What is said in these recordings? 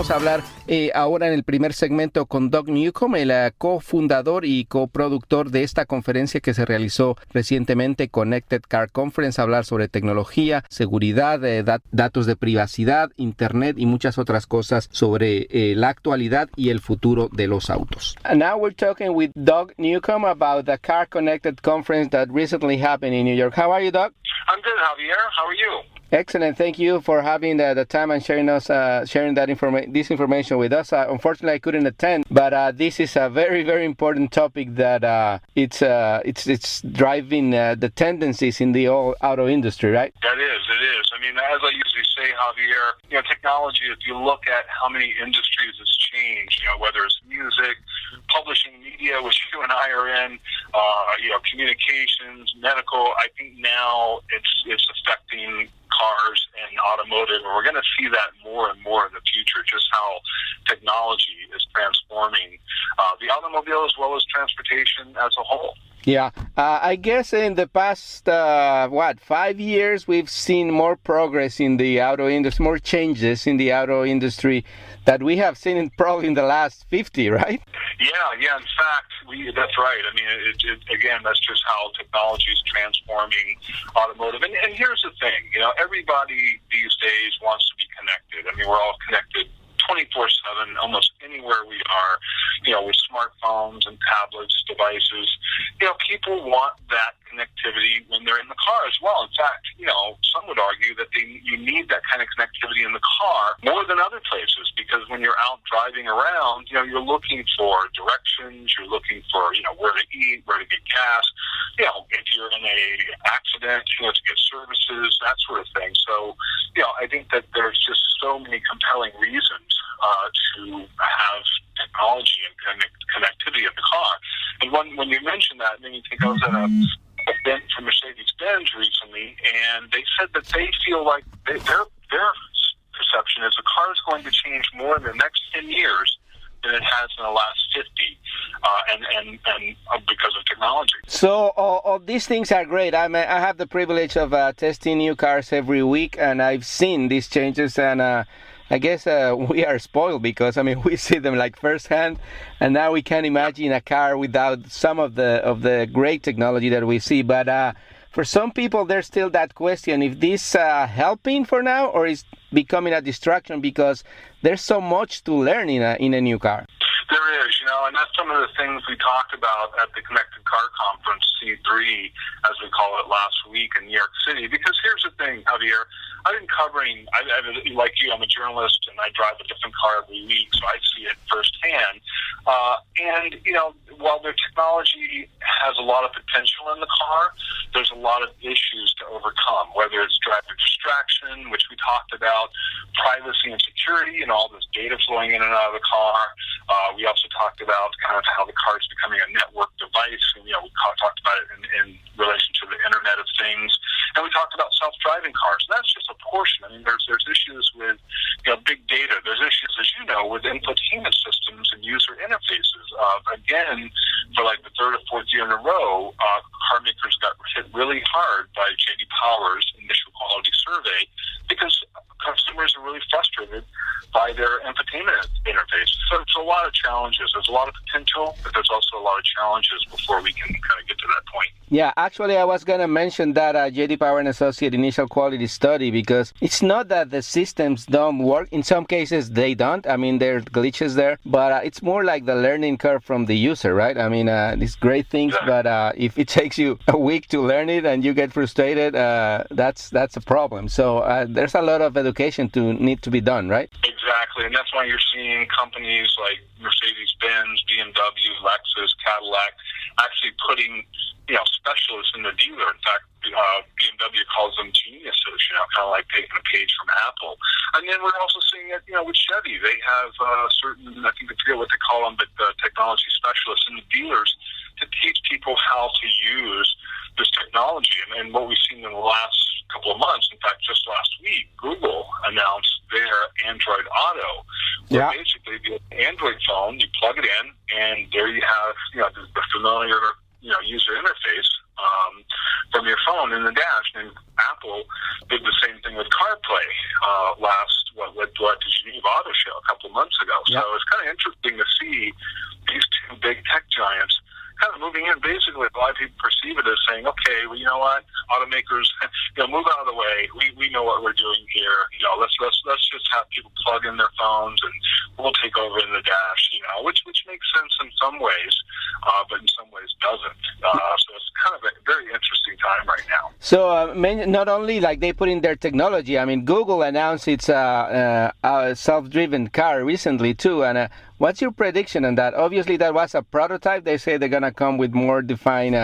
Vamos a hablar ahora en el primer segmento con Doug Newcomb, el cofundador y coproductor de esta conferencia que se realizó recientemente, Connected Car Conference, hablar sobre tecnología, seguridad, datos de privacidad, internet y muchas otras cosas sobre la actualidad y el futuro de los autos. And now we're talking with Doug Newcomb about the Car Connected Conference that recently happened in New York. How are you, Doug? I'm good, Javier. How are you? Excellent. Thank you for having the time and sharing this information with us. Unfortunately, I couldn't attend, but this is a very, very important topic that it's driving the tendencies in the auto industry, right? It is. I mean, as I usually say, Javier, technology, if you look at how many industries it's changed, whether it's music, publishing media, which you and I are in, communications, medical, I think now it's affecting cars and automotive, and we're going to see that more and more in the future, just how technology is transforming the automobile as well as transportation as a whole. Yeah, I guess in the past, 5 years, we've seen more progress in the auto industry, more changes in the auto industry that we have seen probably in the last 50, right? Yeah. In fact, that's right. I mean, again, that's just how technology is transforming automotive. And here's the thing, everybody these days wants to be connected. I mean, we're all connected 24/7, almost anywhere we are, with smartphones and tablets, devices. People want that connectivity when they're in the car as well. In fact, some would argue that you need that kind of connectivity in the car more than other places, because when you're out driving around, you're looking for directions, you're looking for, where to eat, where to get gas, if you're in a accident, to get services, that sort of thing. So, I think that there's just so many compelling reasons to have technology and connectivity in the car. And when you mentioned that, then you think I was at an event for Mercedes-Benz recently, and they said that they feel like their perception is the car is going to change more in the next 10 years than it has in the last 50, and because of technology. So all these things are great. I have the privilege of testing new cars every week, and I've seen these changes, and I guess we are spoiled because we see them like firsthand, and now we can't imagine a car without some of the great technology that we see. But for some people, there's still that question: if this helping for now, or is becoming a distraction because there's so much to learn in a new car. There is, and that's some of the things we talked about at the Connected Car Conference, C3, as we call it, last week in New York City. Because here's the thing, Javier, I've been covering, like you, I'm a journalist, and I drive a different car every week, so I see it firsthand. And while the technology has a lot of potential in the car, there's a lot of issues to overcome, whether it's driver distraction, which we talked about, privacy and security, and all this data flowing in and out of the car. We also talked about kind of how the car is becoming a network device, and we talked about it in relation to the Internet of Things, and we talked about self-driving cars. And that's just a portion. There's issues with big data. There's issues, as you know, with infotainment systems and user interfaces. Again, for like the third or fourth year in a row, car makers got hit really hard by J.D. Power's initial quality survey because customers are really frustrated by their infotainment interface. So it's a lot of challenges. There's a lot of potential, but there's also a lot of challenges before we can kind of get to that point. Yeah, actually, I was going to mention that J.D. Power and Associate initial quality study, because it's not that the systems don't work. In some cases, they don't. There are glitches there, but it's more like the learning curve from the user, right? These great things, but if it takes you a week to learn it and you get frustrated, that's a problem. So there's a lot of education need to be done, right? Exactly, and that's why you're seeing companies like Mercedes-Benz, BMW, Lexus, Cadillac actually putting specialists in the dealer. In fact, BMW calls them geniuses, kind of like taking a page from Apple. And then we're also seeing it, with Chevy. They have certain, I think I forget what they call them, but technology specialists in the dealers to teach people how to use this technology. And what we've seen in the last couple of months, in fact, just last week, Google announced their Android Auto, where basically the Android phone, you plug it in, and there you have, the familiar, user interface from your phone in the dash. And Apple did the same thing with CarPlay last the Geneva Auto Show a couple of months ago. So it's kind of interesting to see these two big tech giants kind of moving in. Basically, a lot of people perceive it as saying, okay, well, you know what, automakers, move out of the way. We know what we're doing here. Let's just have people plug in their phones and we'll take over in the dash. Which makes sense in some ways, but in some ways doesn't. So it's kind of a very interesting time right now. So not only like they put in their technology. I mean, Google announced its self-driven car recently too. And what's your prediction on that? Obviously, that was a prototype. They say they're gonna come with more defined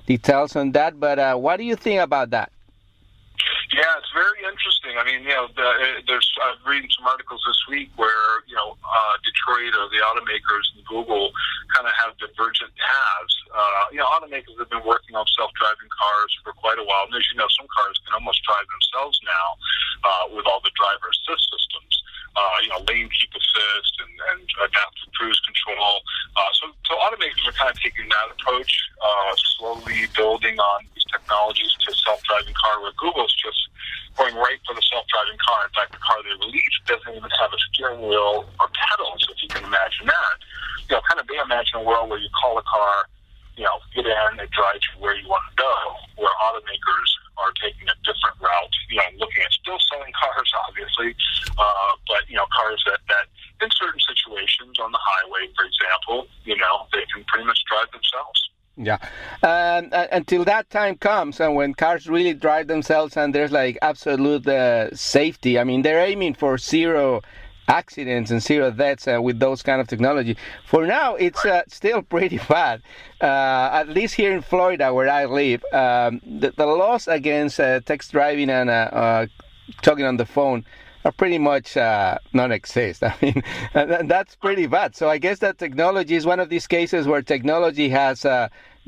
details on that. But what do you think about that? Yeah, it's very interesting. I mean, I'm reading some articles this week where, Detroit or the automakers and Google kind of have divergent paths. Automakers have been working on self-driving cars for quite a while. And as you know, some cars can almost drive themselves now with all the driver assist systems. Lane keep assist and adaptive cruise control. So automakers are kind of taking that approach, slowly building on these technologies to self-driving car, where Google's just going right for the self-driving car. In fact, the car they released doesn't even have a steering wheel or pedals, if you can imagine that. They imagine a world where you call a car, get in, it drives you where you want to go, where automakers are taking a different route, looking at still selling cars, obviously, but, cars that in certain situations on the highway, for example, they can pretty much drive themselves. Yeah. Until that time comes and when cars really drive themselves and there's like absolute safety, I mean, they're aiming for zero accidents and zero deaths with those kind of technology. For now, it's still pretty bad. At least here in Florida, where I live, the laws against text driving and talking on the phone are pretty much non-exist. I mean, and that's pretty bad. So I guess that technology is one of these cases where technology has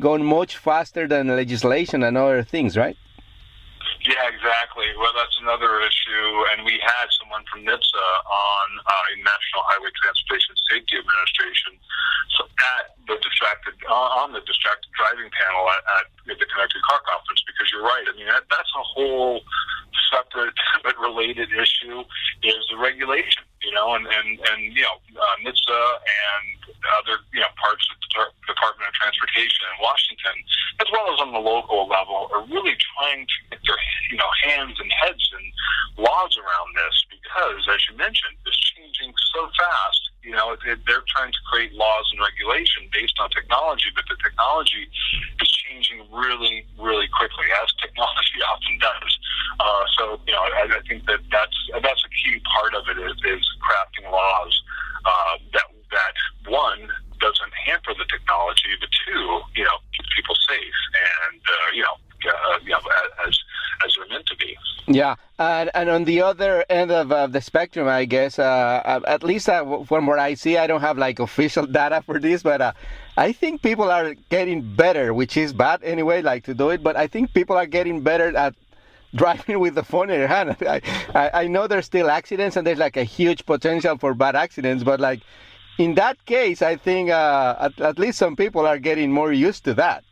gone much faster than legislation and other things, right? Yeah, exactly. Well, that's another issue, and we had someone from NHTSA on National Highway Transportation Safety Administration on the distracted driving panel at the Connected Car Conference, because you're right. I mean, that's a whole separate but related issue is the regulation, and NHTSA and other parts of the Department of Transportation in Washington, as well as on the local level, are really trying to get their hands and heads and laws around this, because, as you mentioned, it's changing so fast. They're trying to create laws and regulation based on technology, but the technology is changing really, really quickly, as technology often does. I think that's a key part of it is crafting laws that one doesn't hamper the technology, but two, keep people safe and as they're meant to be. Yeah, and on the other end of the spectrum, I guess, at least from what I see, I don't have like official data for this, but I think people are getting better, which is bad anyway, like to do it, but I think people are getting better at driving with the phone in your hand. I know there's still accidents and there's like a huge potential for bad accidents, but like in that case, I think at least some people are getting more used to that.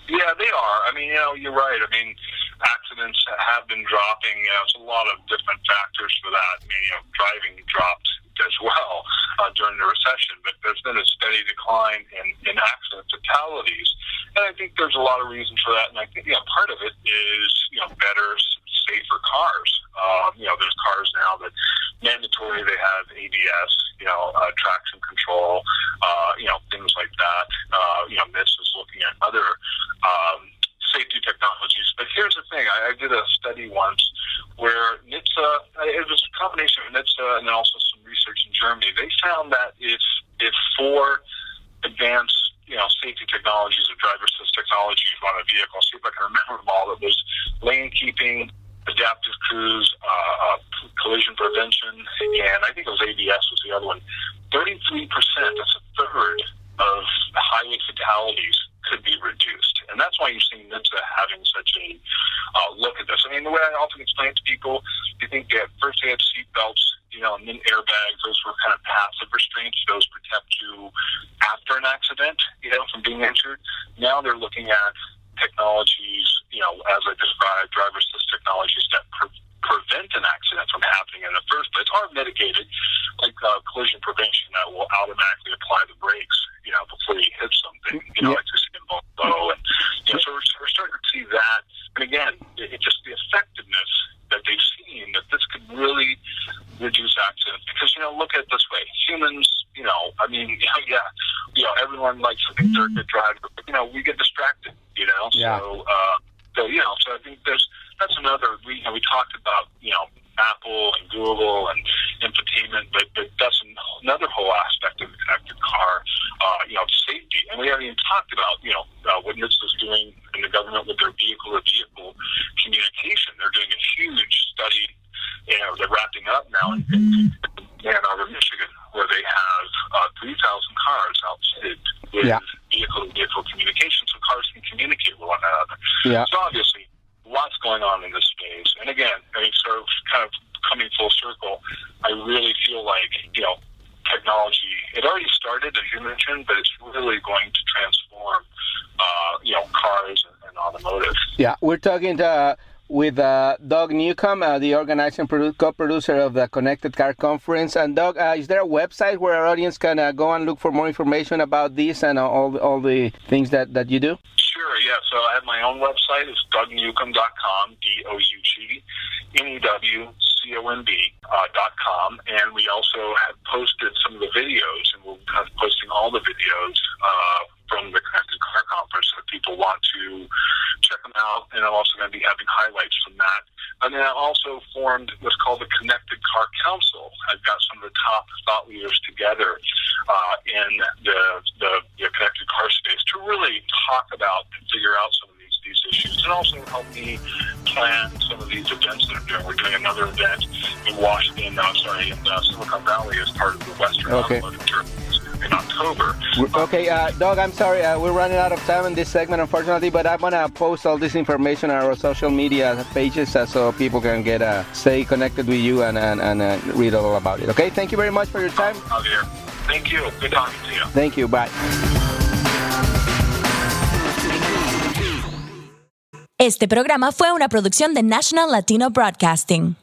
Yeah, they are. I mean, you're right. I mean, accidents have been dropping. It's a lot of different factors for that. I mean, driving dropped as well during the recession, but there's been a steady decline in accident fatalities. And I think there's a lot of reasons for that. And I think, part of it is, better, safer cars. There's cars now that mandatory, they have ABS, traction control, things like that. NHTSA is looking at other safety technologies. But here's the thing. I did a study once where NHTSA, it was a combination of NHTSA and also some research in Germany. They found that if four advanced, safety technologies or driver assist technologies on a vehicle, see if I can remember them all, it was lane keeping, adaptive cruise, collision prevention, and I think it was ABS was the other one. 33%, that's a third of highway fatalities could be reduced. And that's why you're seeing NHTSA having such a look at this. I mean, the way I often explain it to people, you think that first they had seat belts, and then airbags. Those were kind of passive restraints. Those protect you after an accident, from being injured. Now they're looking at technologies, as I described, driver assist technologies that prevent an accident from happening in the first place, or mitigate it, like collision prevention that will automatically apply the brakes, before you hit something, like you see in Volvo. And, so we're starting to see that. And again, it's just the effectiveness that they've seen that this could really reduce accidents. Because, look at it this way. Humans, everyone likes to think they're a good driver, but, we get distracted, Yeah. So I think that's another, we talked about, Apple and Google and infotainment, but that's another whole aspect of the connected car, safety. And we haven't even talked about, what NHTSA is doing in the government with their vehicle-to-vehicle communication. They're doing a huge study, they're wrapping up now in Ann Arbor, Michigan, where they have 3,000 cars outfitted with vehicle-to-vehicle communication, so cars can communicate with one another. Yeah. So obviously, lots going on in this space. And again, sort of kind of coming full circle, I really feel like, technology, it already started, as you mentioned, but it's really going to transform, cars and automotive. Yeah, we're talking with Doug Newcomb, the organizer and co-producer of the Connected Car Conference. And Doug, is there a website where our audience can go and look for more information about this and all the things that you do? Sure, yeah. So I have my own website. It's DougNewcomb.com, DougNewcomb.com. And we also have posted some of the videos, and we'll be posting all the videos from the Connected Car Conference if people want to check them out. And I'm also going to be having highlights from that. And then I also formed what's called the Connected Car Council. I've got some of the top thought leaders together in the connected car space to really talk about and figure out some of these issues, and also help me plan some of these events that I'm doing. We're doing another event in Silicon Valley as part of the Western Automotive Tournament in October. Okay, Doug, I'm sorry, we're running out of time in this segment, unfortunately, but I'm going to post all this information on our social media pages so people can stay connected with you and read all about it. Okay, thank you very much for your time. Javier, thank you. Good talking to you. Thank you. Bye. Este programa fue una producción de National Latino Broadcasting.